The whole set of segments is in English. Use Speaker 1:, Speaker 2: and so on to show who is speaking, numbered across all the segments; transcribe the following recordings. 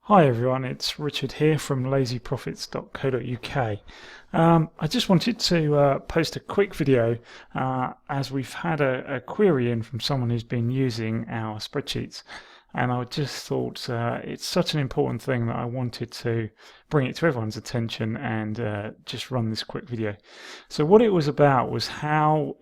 Speaker 1: Hi everyone, it's Richard here from lazyprofits.co.uk. I just wanted to post a quick video as we've had a query in from someone who's been using our spreadsheets, and I just thought it's such an important thing that I wanted to bring it to everyone's attention and just run this quick video. So what it was about was how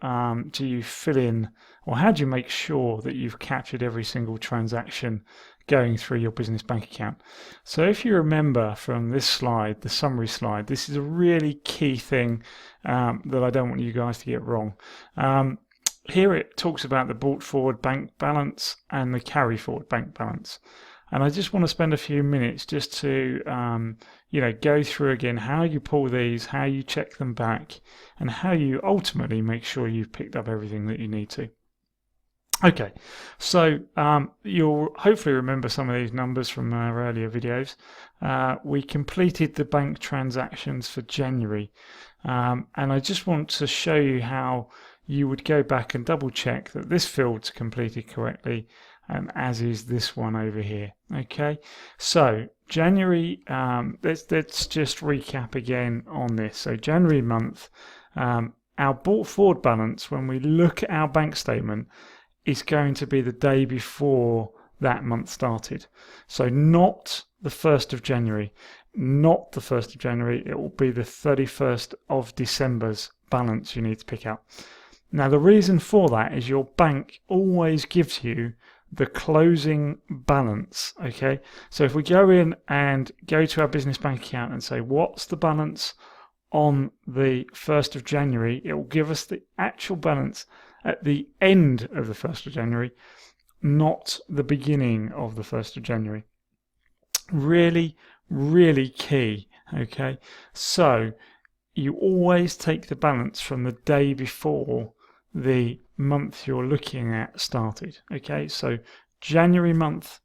Speaker 1: do you fill in, or how do you make sure that you've captured every single transaction going through your business bank account. So if you remember from this slide, the summary slide, this is a really key thing that I don't want you guys to get wrong. Here it talks about the brought forward bank balance and the carry forward bank balance. And I just want to spend a few minutes just to go through again how you pull these, how you check them back, and how you ultimately make sure you've picked up everything that you need to. Okay, so you'll hopefully remember some of these numbers from our earlier videos. We completed the bank transactions for January, and I just want to show you how you would go back and double check that this field's completed correctly, and as is this one over here. Okay, so January, let's just recap again on this. So January month, our brought forward balance, when we look at our bank statement, is going to be the day before that month started. So not the 1st of January, not the 1st of January, it will be the 31st of December's balance you need to pick up. Now the reason for that is your bank always gives you the closing balance, okay? So if we go in and go to our business bank account and say, what's the balance on the 1st of January, it will give us the actual balance at the end of the 1st of January, not the beginning of the 1st of January. Really, really key, okay? So you always take the balance from the day before the month you're looking at started, okay? So January month,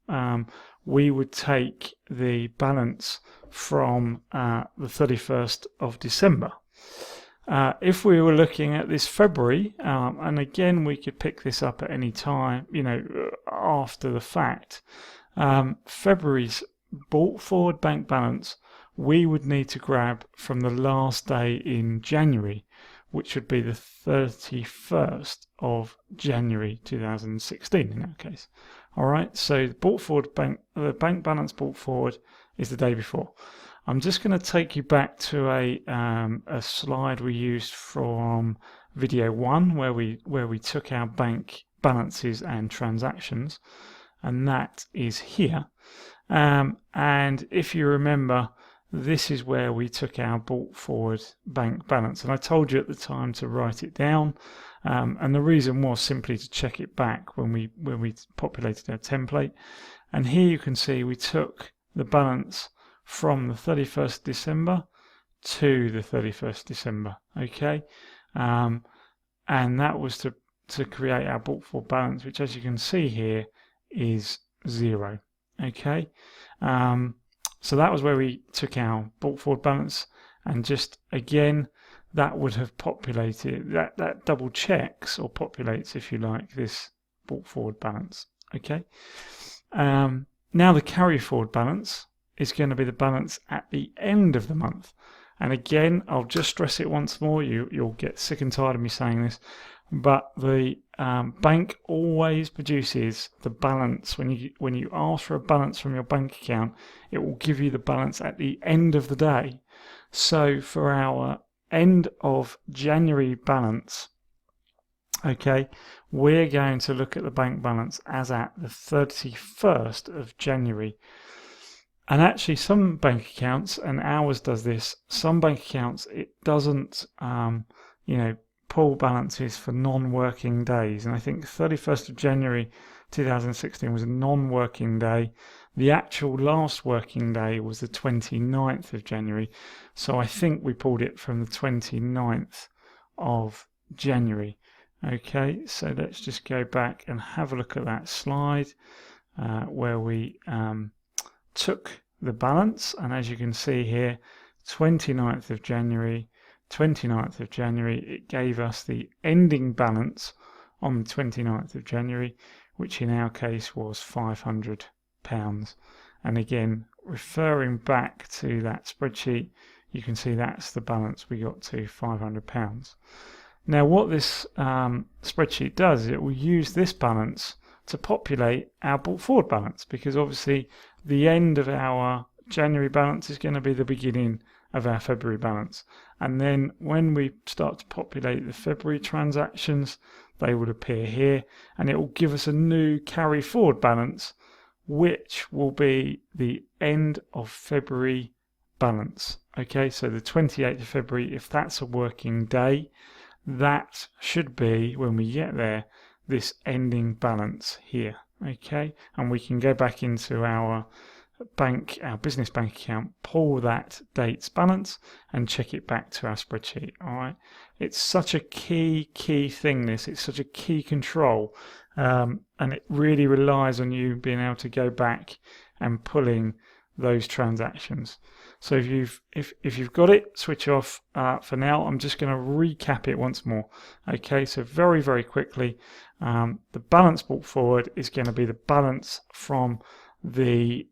Speaker 1: we would take the balance from the 31st of December. If we were looking at this February, and again we could pick this up at any time, after the fact, February's brought forward bank balance we would need to grab from the last day in January, which would be the 31st of January 2016 in that case. All right, so the bank balance brought forward is the day before. I'm just going to take you back to a slide we used from video 1 where we took our bank balances and transactions, and that is here. And if you remember, this is where we took our brought forward bank balance, and I told you at the time to write it down, and the reason was simply to check it back when we populated our template. And here you can see we took the balance from the 31st December to the 31st December, okay? And that was to create our brought forward balance, which as you can see here is 0, okay? So that was where we took our brought forward balance, and just again that would have populated, that double checks or populates, if you like, this brought forward balance, okay? Now the carry forward balance is going to be the balance at the end of the month. And again, I'll just stress it once more, you'll get sick and tired of me saying this, but the bank always produces the balance. When you ask for a balance from your bank account, it will give you the balance at the end of the day. So for our end of January balance, okay, we're going to look at the bank balance as at the 31st of January. And actually some bank accounts, and ours does this, some bank accounts it doesn't pull balances for non-working days, and I think 31st of January 2016 was a non-working day. The actual last working day was the 29th of January, so I think we pulled it from the 29th of January. Okay, so let's just go back and have a look at that slide where we took the balance, and as you can see here, 29th of January, it gave us the ending balance on the 29th of January, which in our case was £500. £500. And again, referring back to that spreadsheet, you can see that's the balance we got to, £500. Now what this spreadsheet does is it will use this balance to populate our brought forward balance, because obviously the end of our January balance is going to be the beginning of our February balance. And then when we start to populate the February transactions, they will appear here, and it will give us a new carry forward balance, which will be the end of February balance. Okay, so the 28th of February, if that's a working day, that should be, when we get there, this ending balance here. Okay, and we can go back into our bank, our business bank account, pull that date's balance and check it back to our spreadsheet. All right, it's such a key thing, this. It's such a key control, and it really relies on you being able to go back and pulling those transactions. So if you've got it, switch off for now. I'm just going to recap it once more. Okay, so very quickly, the balance brought forward is going to be the balance from the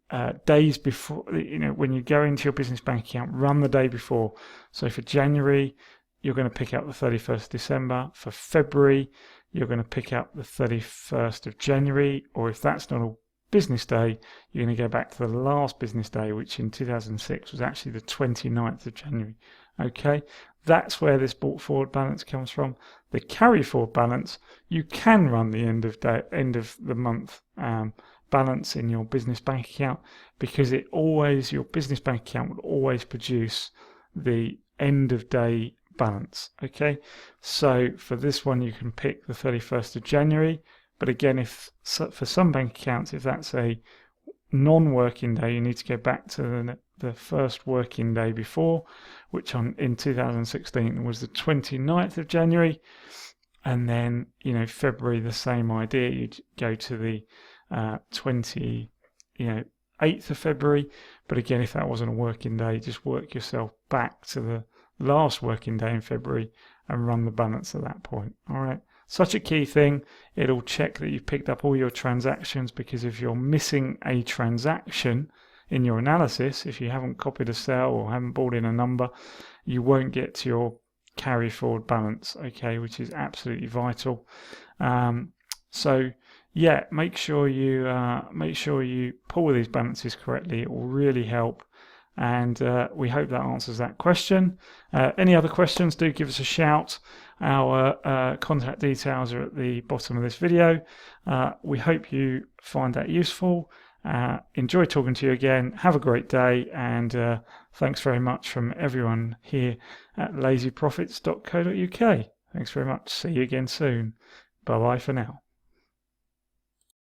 Speaker 1: days before. You know, when you go into your business bank account, run the day before. So for January, you're going to pick up the 31st of December. For February, you're going to pick up the 31st of January, or if that's not a business day, you're going to go back to the last business day, which in 2006 was actually the 29th of January. Okay, that's where this brought forward balance comes from. The carry forward balance, you can run the end of the month balance in your business bank account, because your business bank account will always produce the end of day balance. Okay, so for this one you can pick the 31st of January, but again, for some bank accounts, if that's a non-working day, you need to go back to the first working day before, which in 2016 was the 29th of January. And then, February, the same idea. You'd go to the 28th of February. But again, if that wasn't a working day, just work yourself back to the last working day in February and run the balance at that point. All right. Such a key thing. It'll check that you've picked up all your transactions, because if you're missing a transaction in your analysis, if you haven't copied a cell or haven't brought in a number, you won't get to your carry forward balance, okay, which is absolutely vital. So yeah, make sure you pull these balances correctly. It will really help. And we hope that answers that question. Any other questions, do give us a shout. Our contact details are at the bottom of this video. We hope you find that useful. Enjoy talking to you again. Have a great day, and thanks very much from everyone here at lazyprofits.co.uk. Thanks very much. See you again soon. Bye-bye for now.